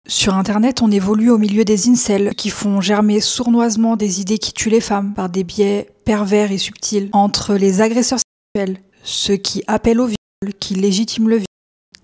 Sur Internet, on évolue au milieu des incels qui font germer sournoisement des idées qui tuent les femmes par des biais pervers et subtils. Entre les agresseurs sexuels, ceux qui appellent au viol, qui légitiment le viol,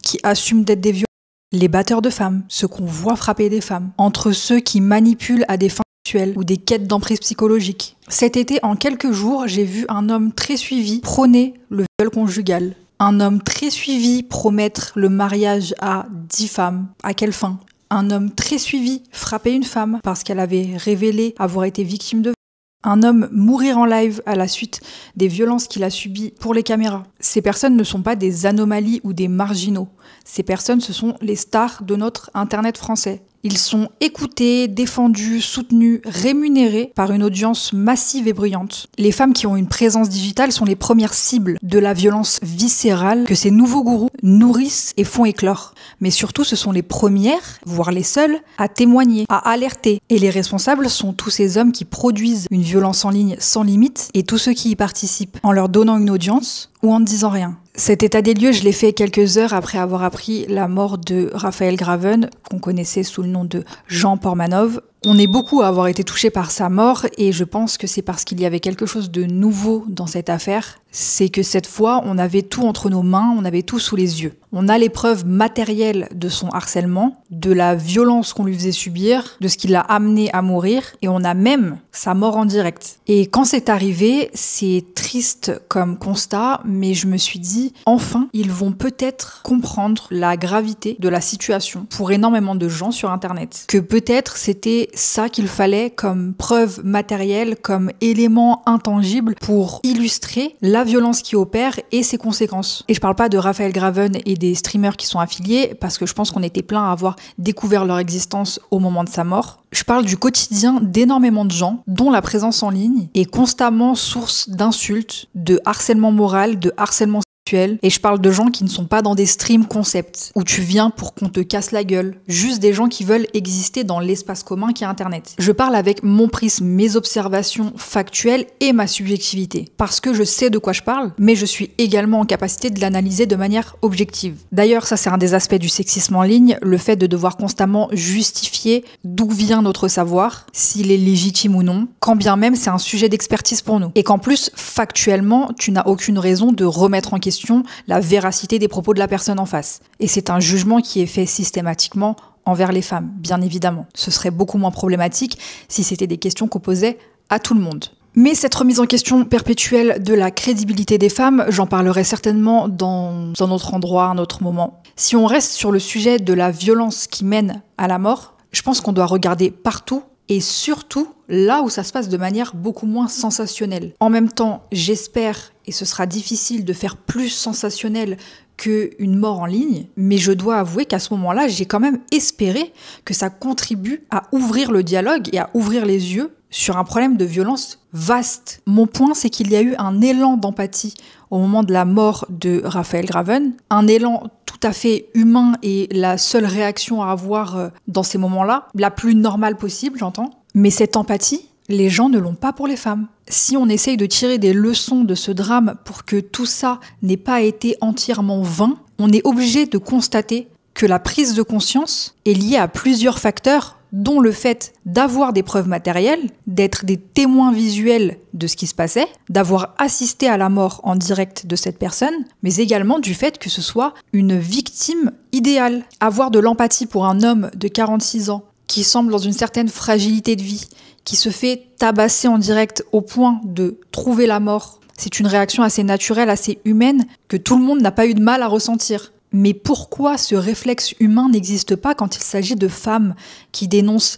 qui assument d'être des violents, les batteurs de femmes, ceux qu'on voit frapper des femmes. Entre ceux qui manipulent à des fins sexuelles ou des quêtes d'emprise psychologique. Cet été, en quelques jours, j'ai vu un homme très suivi prôner le viol conjugal. Un homme très suivi promettre le mariage à 10 femmes. À quelle fin ? Un homme très suivi frapper une femme parce qu'elle avait révélé avoir été victime de viol. Un homme mourir en live à la suite des violences qu'il a subies pour les caméras. Ces personnes ne sont pas des anomalies ou des marginaux. Ces personnes, ce sont les stars de notre Internet français. Ils sont écoutés, défendus, soutenus, rémunérés par une audience massive et bruyante. Les femmes qui ont une présence digitale sont les premières cibles de la violence viscérale que ces nouveaux gourous nourrissent et font éclore. Mais surtout, ce sont les premières, voire les seules, à témoigner, à alerter. Et les responsables sont tous ces hommes qui produisent une violence en ligne sans limite et tous ceux qui y participent, en leur donnant une audience ou en ne disant rien. Cet état des lieux, je l'ai fait quelques heures après avoir appris la mort de Raphaël Graven, qu'on connaissait sous le nom de Jean Pormanov. On est beaucoup à avoir été touchés par sa mort et je pense que c'est parce qu'il y avait quelque chose de nouveau dans cette affaire. C'est que cette fois, on avait tout entre nos mains, on avait tout sous les yeux. On a les preuves matérielles de son harcèlement, de la violence qu'on lui faisait subir, de ce qui l'a amené à mourir, et on a même sa mort en direct. Et quand c'est arrivé, c'est triste comme constat, mais je me suis dit, enfin, ils vont peut-être comprendre la gravité de la situation pour énormément de gens sur Internet. Que peut-être c'était ça qu'il fallait comme preuve matérielle, comme élément intangible pour illustrer la violence qui opère et ses conséquences. Et je parle pas de Raphaël Graven et des streamers qui sont affiliés, parce que je pense qu'on était plein à avoir découvert leur existence au moment de sa mort. Je parle du quotidien d'énormément de gens dont la présence en ligne est constamment source d'insultes, de harcèlement moral, de harcèlement sexuel. Et je parle de gens qui ne sont pas dans des streams concepts, où tu viens pour qu'on te casse la gueule. Juste des gens qui veulent exister dans l'espace commun qui est Internet. Je parle avec mon prisme, mes observations factuelles et ma subjectivité. Parce que je sais de quoi je parle, mais je suis également en capacité de l'analyser de manière objective. D'ailleurs, ça c'est un des aspects du sexisme en ligne, le fait de devoir constamment justifier d'où vient notre savoir, s'il est légitime ou non, quand bien même c'est un sujet d'expertise pour nous. Et qu'en plus, factuellement, tu n'as aucune raison de remettre en question la véracité des propos de la personne en face. Et c'est un jugement qui est fait systématiquement envers les femmes, bien évidemment. Ce serait beaucoup moins problématique si c'était des questions qu'on posait à tout le monde. Mais cette remise en question perpétuelle de la crédibilité des femmes, j'en parlerai certainement dans un autre endroit, un autre moment. Si on reste sur le sujet de la violence qui mène à la mort, je pense qu'on doit regarder partout et surtout là où ça se passe de manière beaucoup moins sensationnelle. En même temps, j'espère, et ce sera difficile de faire plus sensationnel qu'une mort en ligne, mais je dois avouer qu'à ce moment-là, j'ai quand même espéré que ça contribue à ouvrir le dialogue et à ouvrir les yeux sur un problème de violence vaste. Mon point, c'est qu'il y a eu un élan d'empathie au moment de la mort de Raphaël Graven, un élan tout à fait humain et la seule réaction à avoir dans ces moments-là, la plus normale possible, j'entends. Mais cette empathie, les gens ne l'ont pas pour les femmes. Si on essaye de tirer des leçons de ce drame pour que tout ça n'ait pas été entièrement vain, on est obligé de constater que la prise de conscience est liée à plusieurs facteurs, dont le fait d'avoir des preuves matérielles, d'être des témoins visuels de ce qui se passait, d'avoir assisté à la mort en direct de cette personne, mais également du fait que ce soit une victime idéale. Avoir de l'empathie pour un homme de 46 ans qui semble dans une certaine fragilité de vie, qui se fait tabasser en direct au point de trouver la mort, c'est une réaction assez naturelle, assez humaine, que tout le monde n'a pas eu de mal à ressentir. Mais pourquoi ce réflexe humain n'existe pas quand il s'agit de femmes qui dénoncent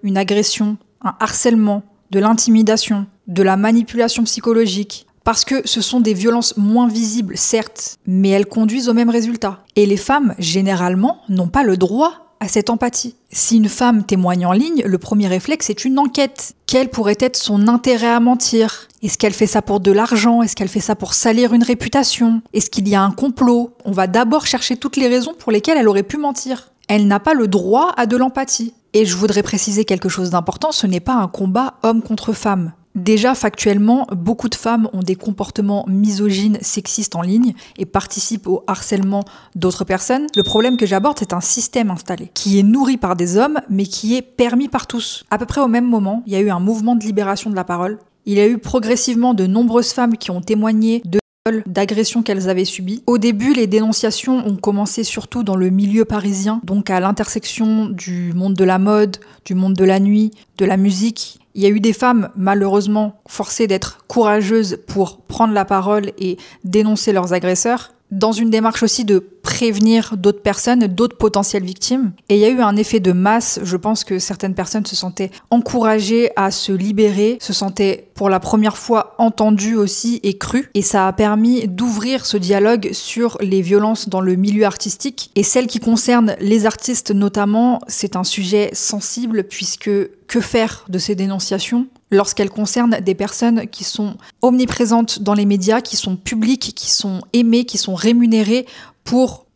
une agression, un harcèlement, de l'intimidation, de la manipulation psychologique ? Parce que ce sont des violences moins visibles, certes, mais elles conduisent au même résultat. Et les femmes, généralement, n'ont pas le droit à cette empathie. Si une femme témoigne en ligne, le premier réflexe est une enquête. Quel pourrait être son intérêt à mentir ? Est-ce qu'elle fait ça pour de l'argent ? Est-ce qu'elle fait ça pour salir une réputation ? Est-ce qu'il y a un complot ? On va d'abord chercher toutes les raisons pour lesquelles elle aurait pu mentir. Elle n'a pas le droit à de l'empathie. Et je voudrais préciser quelque chose d'important, ce n'est pas un combat homme contre femme. Déjà, factuellement, beaucoup de femmes ont des comportements misogynes, sexistes en ligne et participent au harcèlement d'autres personnes. Le problème que j'aborde, c'est un système installé qui est nourri par des hommes, mais qui est permis par tous. À peu près au même moment, il y a eu un mouvement de libération de la parole. Il y a eu progressivement de nombreuses femmes qui ont témoigné d'agressions qu'elles avaient subies. Au début, les dénonciations ont commencé surtout dans le milieu parisien, donc à l'intersection du monde de la mode, du monde de la nuit, de la musique. Il y a eu des femmes, malheureusement, forcées d'être courageuses pour prendre la parole et dénoncer leurs agresseurs, dans une démarche aussi de prévenir d'autres personnes, d'autres potentielles victimes. Et il y a eu un effet de masse. Je pense que certaines personnes se sentaient encouragées à se libérer, se sentaient pour la première fois entendues aussi et crues. Et ça a permis d'ouvrir ce dialogue sur les violences dans le milieu artistique. Et celles qui concernent les artistes notamment, c'est un sujet sensible puisque que faire de ces dénonciations lorsqu'elles concernent des personnes qui sont omniprésentes dans les médias, qui sont publiques, qui sont aimées, qui sont rémunérées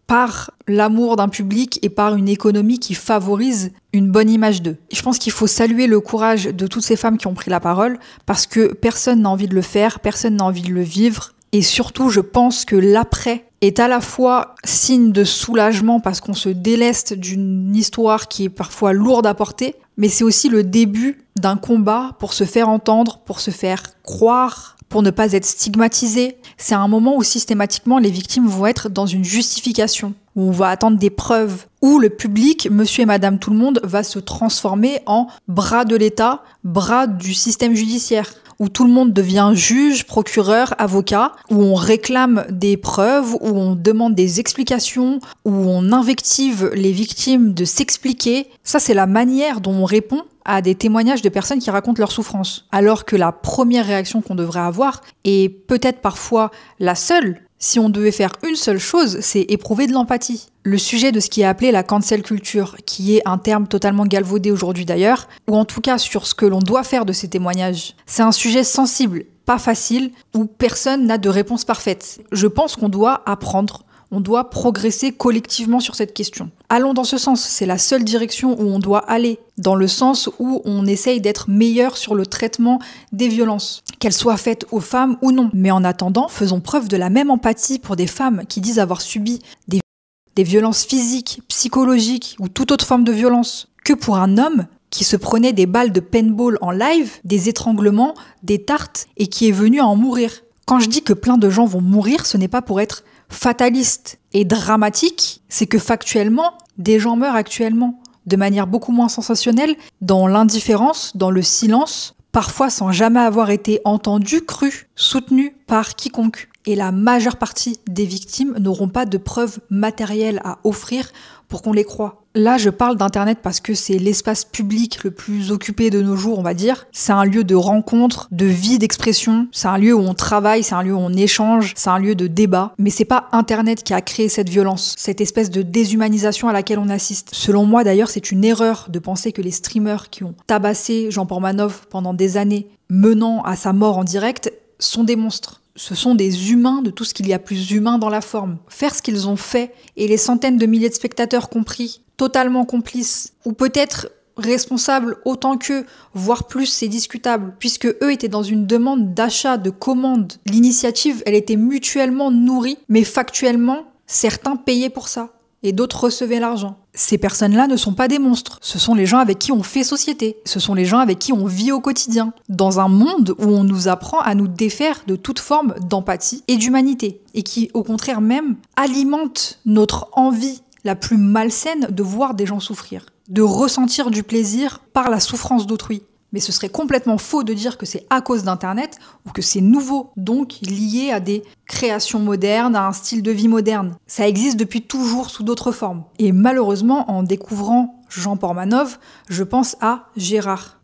par l'amour d'un public et par une économie qui favorise une bonne image d'eux. Je pense qu'il faut saluer le courage de toutes ces femmes qui ont pris la parole parce que personne n'a envie de le faire, personne n'a envie de le vivre. Et surtout, je pense que l'après est à la fois signe de soulagement parce qu'on se déleste d'une histoire qui est parfois lourde à porter, mais c'est aussi le début d'un combat pour se faire entendre, pour se faire croire, pour ne pas être stigmatisé. C'est un moment où systématiquement les victimes vont être dans une justification, où on va attendre des preuves, où le public, monsieur et madame tout le monde, va se transformer en bras de l'État, bras du système judiciaire, où tout le monde devient juge, procureur, avocat, où on réclame des preuves, où on demande des explications, où on invective les victimes de s'expliquer. Ça, c'est la manière dont on répond à des témoignages de personnes qui racontent leur souffrance. Alors que la première réaction qu'on devrait avoir, et peut-être parfois la seule, si on devait faire une seule chose, c'est éprouver de l'empathie. Le sujet de ce qui est appelé la cancel culture, qui est un terme totalement galvaudé aujourd'hui d'ailleurs, ou en tout cas sur ce que l'on doit faire de ces témoignages, c'est un sujet sensible, pas facile, où personne n'a de réponse parfaite. Je pense qu'on doit apprendre, on doit progresser collectivement sur cette question. Allons dans ce sens, c'est la seule direction où on doit aller, dans le sens où on essaye d'être meilleur sur le traitement des violences, qu'elles soient faites aux femmes ou non. Mais en attendant, faisons preuve de la même empathie pour des femmes qui disent avoir subi des violences physiques, psychologiques ou toute autre forme de violence, que pour un homme qui se prenait des balles de paintball en live, des étranglements, des tartes et qui est venu à en mourir. Quand je dis que plein de gens vont mourir, ce n'est pas pour être fataliste et dramatique, c'est que factuellement, des gens meurent actuellement, de manière beaucoup moins sensationnelle, dans l'indifférence, dans le silence, parfois sans jamais avoir été entendus, crus, soutenus par quiconque. Et la majeure partie des victimes n'auront pas de preuves matérielles à offrir pour qu'on les croie. Là, je parle d'Internet parce que c'est l'espace public le plus occupé de nos jours, on va dire. C'est un lieu de rencontre, de vie, d'expression. C'est un lieu où on travaille, c'est un lieu où on échange, c'est un lieu de débat. Mais c'est pas Internet qui a créé cette violence, cette espèce de déshumanisation à laquelle on assiste. Selon moi, d'ailleurs, c'est une erreur de penser que les streamers qui ont tabassé Jean Pormanov pendant des années, menant à sa mort en direct, sont des monstres. Ce sont des humains de tout ce qu'il y a plus humain dans la forme. Faire ce qu'ils ont fait, et les centaines de milliers de spectateurs compris, totalement complices, ou peut-être responsables autant qu'eux, voire plus, c'est discutable, puisque eux étaient dans une demande d'achat, de commande. L'initiative, elle était mutuellement nourrie, mais factuellement, certains payaient pour ça, et d'autres recevaient l'argent. Ces personnes-là ne sont pas des monstres, ce sont les gens avec qui on fait société, ce sont les gens avec qui on vit au quotidien, dans un monde où on nous apprend à nous défaire de toute forme d'empathie et d'humanité, et qui, au contraire même, alimente notre envie la plus malsaine de voir des gens souffrir, de ressentir du plaisir par la souffrance d'autrui. Mais ce serait complètement faux de dire que c'est à cause d'Internet ou que c'est nouveau, donc lié à des créations modernes, à un style de vie moderne. Ça existe depuis toujours sous d'autres formes. Et malheureusement, en découvrant Jean Pormanov, je pense à Gérard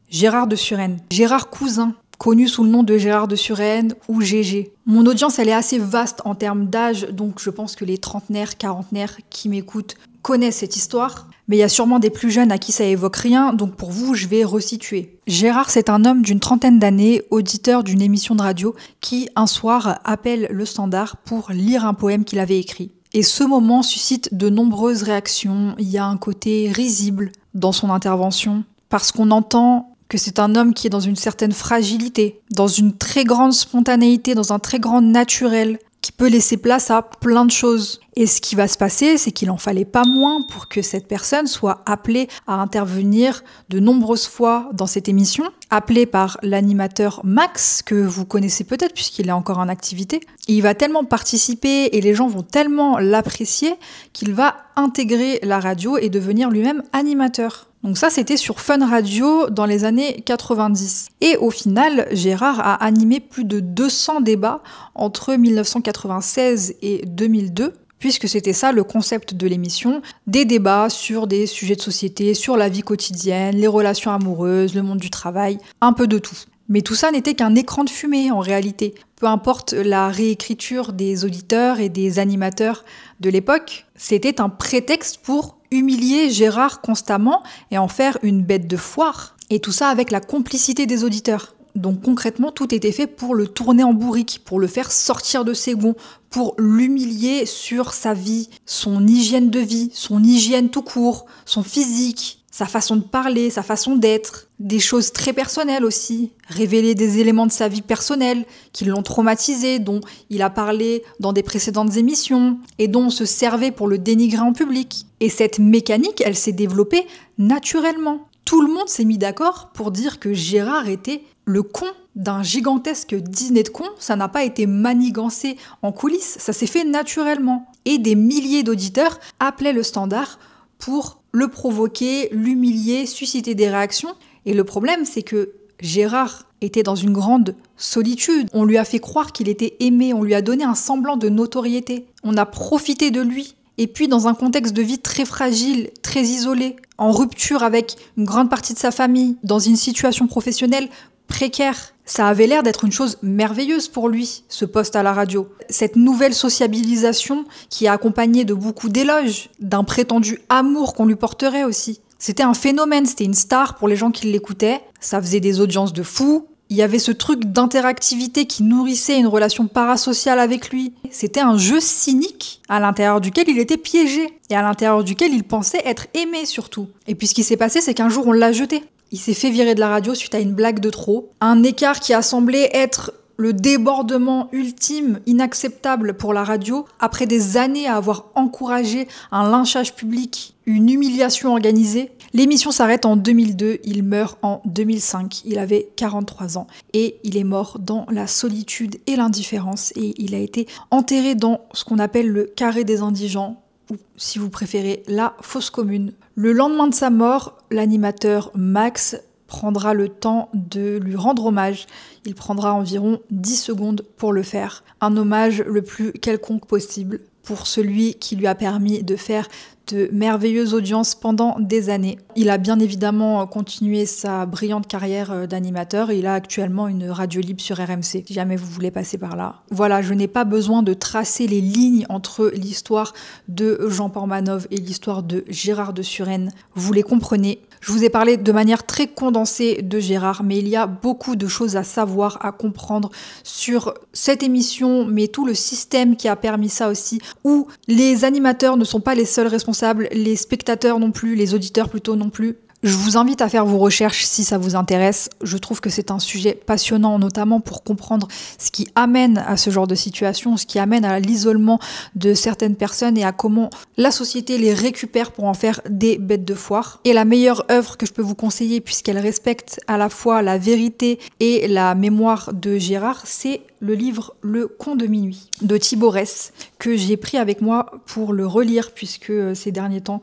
de Suresnes. Gérard Cousin, connu sous le nom de Gérard de Suresnes ou GG. Mon audience, elle est assez vaste en termes d'âge, donc je pense que les trentenaires, quarantenaires qui m'écoutent connaissent cette histoire. Mais il y a sûrement des plus jeunes à qui ça évoque rien, donc pour vous, je vais resituer. Gérard, c'est un homme d'une trentaine d'années, auditeur d'une émission de radio, qui, un soir, appelle le Standard pour lire un poème qu'il avait écrit. Et ce moment suscite de nombreuses réactions. Il y a un côté risible dans son intervention, parce qu'on entend que c'est un homme qui est dans une certaine fragilité, dans une très grande spontanéité, dans un très grand naturel, qui peut laisser place à plein de choses. Et ce qui va se passer, c'est qu'il en fallait pas moins pour que cette personne soit appelée à intervenir de nombreuses fois dans cette émission, appelée par l'animateur Max, que vous connaissez peut-être puisqu'il est encore en activité. Et il va tellement participer et les gens vont tellement l'apprécier qu'il va intégrer la radio et devenir lui-même animateur. Donc ça, c'était sur Fun Radio dans les années 90. Et au final, Gérard a animé plus de 200 débats entre 1996 et 2002, puisque c'était ça le concept de l'émission, des débats sur des sujets de société, sur la vie quotidienne, les relations amoureuses, le monde du travail, un peu de tout. Mais tout ça n'était qu'un écran de fumée en réalité. Peu importe la réécriture des auditeurs et des animateurs de l'époque, c'était un prétexte pour humilier Gérard constamment et en faire une bête de foire. Et tout ça avec la complicité des auditeurs. Donc concrètement, tout était fait pour le tourner en bourrique, pour le faire sortir de ses gonds, pour l'humilier sur sa vie, son hygiène de vie, son hygiène tout court, son physique, sa façon de parler, sa façon d'être, des choses très personnelles aussi, révéler des éléments de sa vie personnelle qui l'ont traumatisé, dont il a parlé dans des précédentes émissions et dont on se servait pour le dénigrer en public. Et cette mécanique, elle s'est développée naturellement. Tout le monde s'est mis d'accord pour dire que Gérard était le con d'un gigantesque dîner de cons. Ça n'a pas été manigancé en coulisses, ça s'est fait naturellement. Et des milliers d'auditeurs appelaient le standard pour le provoquer, l'humilier, susciter des réactions. Et le problème, c'est que Gérard était dans une grande solitude. On lui a fait croire qu'il était aimé, on lui a donné un semblant de notoriété. On a profité de lui. Et puis dans un contexte de vie très fragile, très isolé, en rupture avec une grande partie de sa famille, dans une situation professionnelle précaire. Ça avait l'air d'être une chose merveilleuse pour lui, ce poste à la radio. Cette nouvelle sociabilisation qui est accompagnée de beaucoup d'éloges, d'un prétendu amour qu'on lui porterait aussi. C'était un phénomène, c'était une star pour les gens qui l'écoutaient. Ça faisait des audiences de fous. Il y avait ce truc d'interactivité qui nourrissait une relation parasociale avec lui. C'était un jeu cynique à l'intérieur duquel il était piégé et à l'intérieur duquel il pensait être aimé surtout. Et puis ce qui s'est passé, c'est qu'un jour on l'a jeté. Il s'est fait virer de la radio suite à une blague de trop. Un écart qui a semblé être le débordement ultime, inacceptable pour la radio, après des années à avoir encouragé un lynchage public, une humiliation organisée. L'émission s'arrête en 2002, il meurt en 2005, il avait 43 ans et il est mort dans la solitude et l'indifférence et il a été enterré dans ce qu'on appelle le carré des indigents, ou si vous préférez, la fosse commune. Le lendemain de sa mort, l'animateur Max prendra le temps de lui rendre hommage. Il prendra environ 10 secondes pour le faire. Un hommage le plus quelconque possible pour celui qui lui a permis de faire de merveilleuses audiences pendant des années. Il a bien évidemment continué sa brillante carrière d'animateur et il a actuellement une radio libre sur RMC, si jamais vous voulez passer par là. Voilà, je n'ai pas besoin de tracer les lignes entre l'histoire de Jean Portmanov et l'histoire de Gérard de Suresnes. Vous les comprenez. Je vous ai parlé de manière très condensée de Gérard, mais il y a beaucoup de choses à savoir, à comprendre sur cette émission, mais tout le système qui a permis ça aussi, où les animateurs ne sont pas les seuls responsables, les spectateurs non plus, les auditeurs plutôt non plus. Je vous invite à faire vos recherches si ça vous intéresse. Je trouve que c'est un sujet passionnant, notamment pour comprendre ce qui amène à ce genre de situation, ce qui amène à l'isolement de certaines personnes et à comment la société les récupère pour en faire des bêtes de foire. Et la meilleure œuvre que je peux vous conseiller, puisqu'elle respecte à la fois la vérité et la mémoire de Gérard, c'est le livre Le Con de minuit de Thibaut Ress, que j'ai pris avec moi pour le relire, puisque ces derniers temps,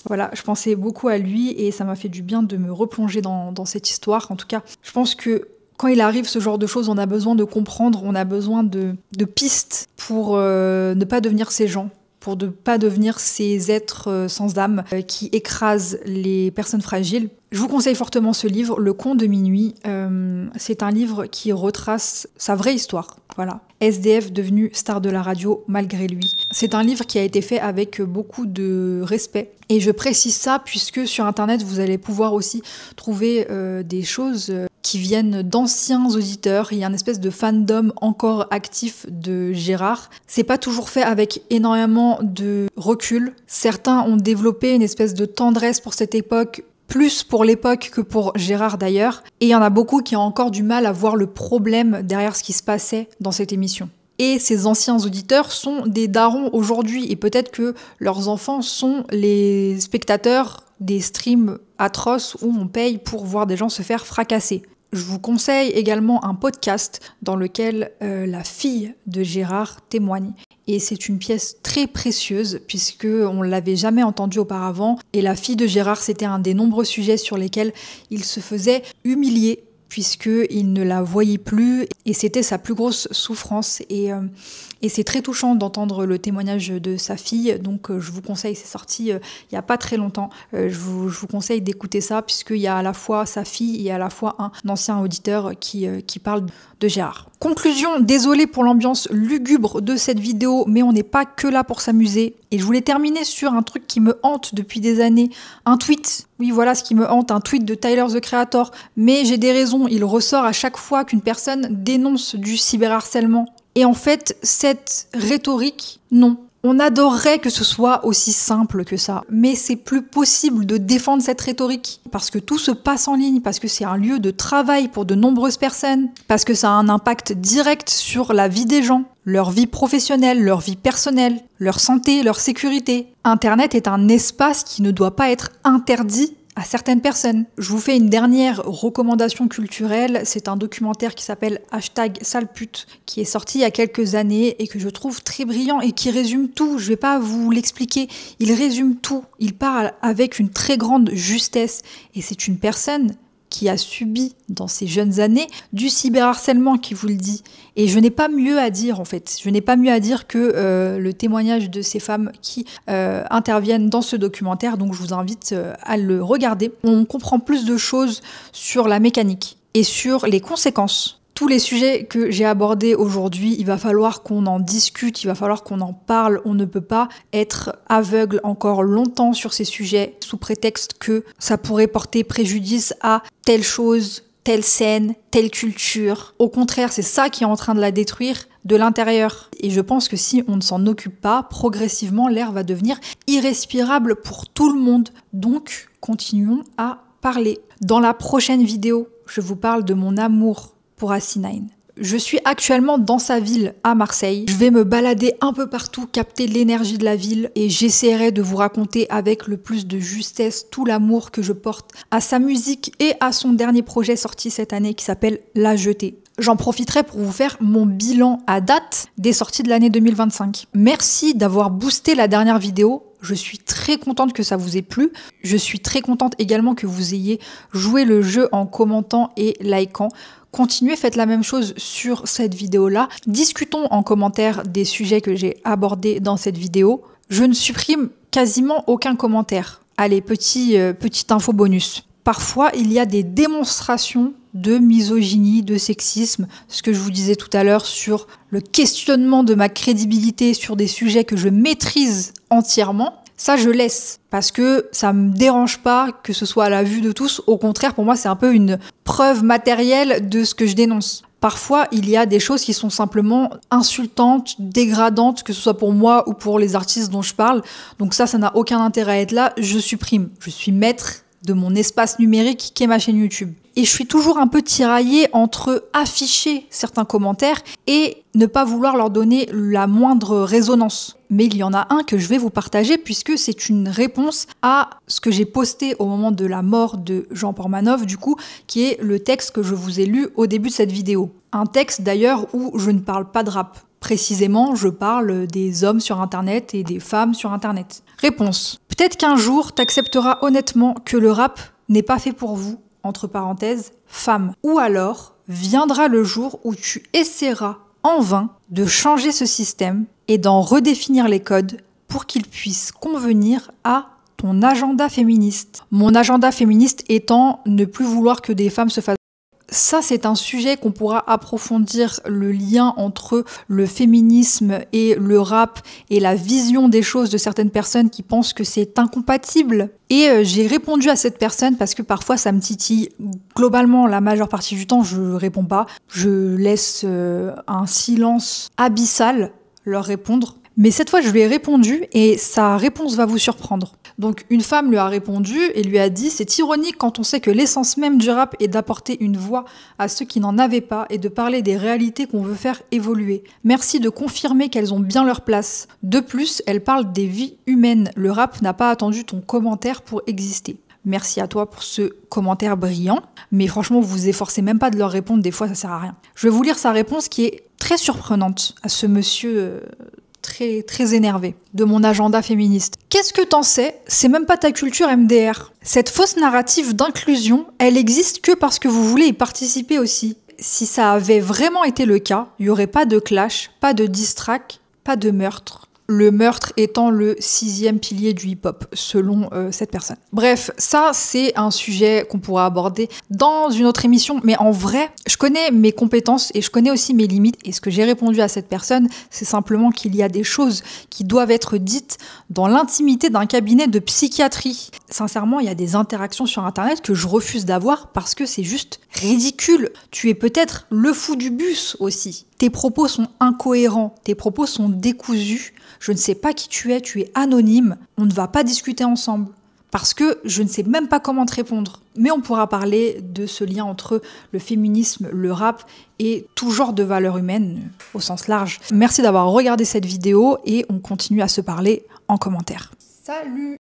voilà, je pensais beaucoup à lui et ça m'a fait du bien de me replonger dans cette histoire. En tout cas, je pense que quand il arrive ce genre de choses, on a besoin de comprendre, on a besoin de pistes pour ne pas devenir ces gens, pour ne pas devenir ces êtres sans âme qui écrasent les personnes fragiles. Je vous conseille fortement ce livre, Le Con de minuit. C'est un livre qui retrace sa vraie histoire. Voilà. SDF devenu star de la radio malgré lui. C'est un livre qui a été fait avec beaucoup de respect. Et je précise ça puisque sur Internet, vous allez pouvoir aussi trouver des choses qui viennent d'anciens auditeurs. Il y a une espèce de fandom encore actif de Gérard. C'est pas toujours fait avec énormément de recul. Certains ont développé une espèce de tendresse pour cette époque plus pour l'époque que pour Gérard d'ailleurs, et il y en a beaucoup qui ont encore du mal à voir le problème derrière ce qui se passait dans cette émission. Et ces anciens auditeurs sont des darons aujourd'hui, et peut-être que leurs enfants sont les spectateurs des streams atroces où on paye pour voir des gens se faire fracasser. Je vous conseille également un podcast dans lequel la fille de Gérard témoigne. Et c'est une pièce très précieuse puisque on l'avait jamais entendue auparavant. Et la fille de Gérard, c'était un des nombreux sujets sur lesquels il se faisait humilier puisqu'il ne la voyait plus et c'était sa plus grosse souffrance. Et c'est très touchant d'entendre le témoignage de sa fille, donc je vous conseille, c'est sorti il n'y a pas très longtemps, je vous conseille d'écouter ça puisqu'il y a à la fois sa fille et à la fois un ancien auditeur qui parle de Gérard. Conclusion, désolé pour l'ambiance lugubre de cette vidéo, mais on n'est pas que là pour s'amuser. Et je voulais terminer sur un truc qui me hante depuis des années, un tweet. Oui, voilà ce qui me hante, un tweet de Tyler, the Creator. Mais j'ai des raisons, il ressort à chaque fois qu'une personne dénonce du cyberharcèlement. Et en fait, cette rhétorique, non. On adorerait que ce soit aussi simple que ça, mais c'est plus possible de défendre cette rhétorique parce que tout se passe en ligne, parce que c'est un lieu de travail pour de nombreuses personnes, parce que ça a un impact direct sur la vie des gens, leur vie professionnelle, leur vie personnelle, leur santé, leur sécurité. Internet est un espace qui ne doit pas être interdit à certaines personnes. Je vous fais une dernière recommandation culturelle, c'est un documentaire qui s'appelle #salepute, qui est sorti il y a quelques années et que je trouve très brillant et qui résume tout. Je vais pas vous l'expliquer, il résume tout. Il parle avec une très grande justesse et c'est une personne qui a subi dans ses jeunes années du cyberharcèlement qui vous le dit. Et je n'ai pas mieux à dire en fait. Je n'ai pas mieux à dire que le témoignage de ces femmes qui interviennent dans ce documentaire. Donc je vous invite à le regarder. On comprend plus de choses sur la mécanique et sur les conséquences. Tous les sujets que j'ai abordés aujourd'hui, il va falloir qu'on en discute, il va falloir qu'on en parle. On ne peut pas être aveugle encore longtemps sur ces sujets sous prétexte que ça pourrait porter préjudice à telle chose, telle scène, telle culture. Au contraire, c'est ça qui est en train de la détruire de l'intérieur. Et je pense que si on ne s'en occupe pas, progressivement, l'air va devenir irrespirable pour tout le monde. Donc, continuons à parler. Dans la prochaine vidéo, je vous parle de mon amour pour Asinine. Je suis actuellement dans sa ville, à Marseille. Je vais me balader un peu partout, capter l'énergie de la ville et j'essaierai de vous raconter avec le plus de justesse tout l'amour que je porte à sa musique et à son dernier projet sorti cette année qui s'appelle La Jetée. J'en profiterai pour vous faire mon bilan à date des sorties de l'année 2025. Merci d'avoir boosté la dernière vidéo. Je suis très contente que ça vous ait plu. Je suis très contente également que vous ayez joué le jeu en commentant et likant. Continuez, faites la même chose sur cette vidéo-là. Discutons en commentaire des sujets que j'ai abordés dans cette vidéo. Je ne supprime quasiment aucun commentaire. Allez, petite info bonus. Parfois, il y a des démonstrations de misogynie, de sexisme, ce que je vous disais tout à l'heure sur le questionnement de ma crédibilité sur des sujets que je maîtrise entièrement. Ça, je laisse parce que ça me dérange pas que ce soit à la vue de tous. Au contraire, pour moi, c'est un peu une preuve matérielle de ce que je dénonce. Parfois, il y a des choses qui sont simplement insultantes, dégradantes, que ce soit pour moi ou pour les artistes dont je parle. Donc ça n'a aucun intérêt à être là. Je supprime. Je suis maître de mon espace numérique qui est ma chaîne YouTube. Et je suis toujours un peu tiraillée entre afficher certains commentaires et ne pas vouloir leur donner la moindre résonance. Mais il y en a un que je vais vous partager puisque c'est une réponse à ce que j'ai posté au moment de la mort de Jean Pormanov, du coup, qui est le texte que je vous ai lu au début de cette vidéo. Un texte d'ailleurs où je ne parle pas de rap. Précisément, je parle des hommes sur Internet et des femmes sur Internet. Réponse. Peut-être qu'un jour, t'accepteras honnêtement que le rap n'est pas fait pour vous, entre parenthèses, femme. Ou alors, viendra le jour où tu essaieras en vain de changer ce système et d'en redéfinir les codes pour qu'il puisse convenir à ton agenda féministe. Mon agenda féministe étant ne plus vouloir que des femmes se fassent. Ça, c'est un sujet qu'on pourra approfondir, le lien entre le féminisme et le rap et la vision des choses de certaines personnes qui pensent que c'est incompatible. Et j'ai répondu à cette personne parce que parfois ça me titille. Globalement, la majeure partie du temps, je réponds pas. Je laisse un silence abyssal leur répondre. Mais cette fois, je lui ai répondu et sa réponse va vous surprendre. Donc une femme lui a répondu et lui a dit « C'est ironique quand on sait que l'essence même du rap est d'apporter une voix à ceux qui n'en avaient pas et de parler des réalités qu'on veut faire évoluer. Merci de confirmer qu'elles ont bien leur place. De plus, elle parle des vies humaines. Le rap n'a pas attendu ton commentaire pour exister. » Merci à toi pour ce commentaire brillant, mais franchement, vous vous efforcez même pas de leur répondre, des fois ça sert à rien. Je vais vous lire sa réponse qui est très surprenante à ce monsieur très énervé de mon agenda féministe. Qu'est-ce que t'en sais? C'est même pas ta culture MDR. Cette fausse narrative d'inclusion, elle existe que parce que vous voulez y participer aussi. Si ça avait vraiment été le cas, il y aurait pas de clash, pas de diss track, pas de meurtre. Le meurtre étant le 6e pilier du hip-hop, selon cette personne. Bref, ça, c'est un sujet qu'on pourra aborder dans une autre émission. Mais en vrai, je connais mes compétences et je connais aussi mes limites. Et ce que j'ai répondu à cette personne, c'est simplement qu'il y a des choses qui doivent être dites dans l'intimité d'un cabinet de psychiatrie. Sincèrement, il y a des interactions sur Internet que je refuse d'avoir parce que c'est juste ridicule. Tu es peut-être le fou du bus aussi. Tes propos sont incohérents, tes propos sont décousus. Je ne sais pas qui tu es anonyme, on ne va pas discuter ensemble. Parce que je ne sais même pas comment te répondre. Mais on pourra parler de ce lien entre le féminisme, le rap et tout genre de valeurs humaines au sens large. Merci d'avoir regardé cette vidéo et on continue à se parler en commentaire. Salut!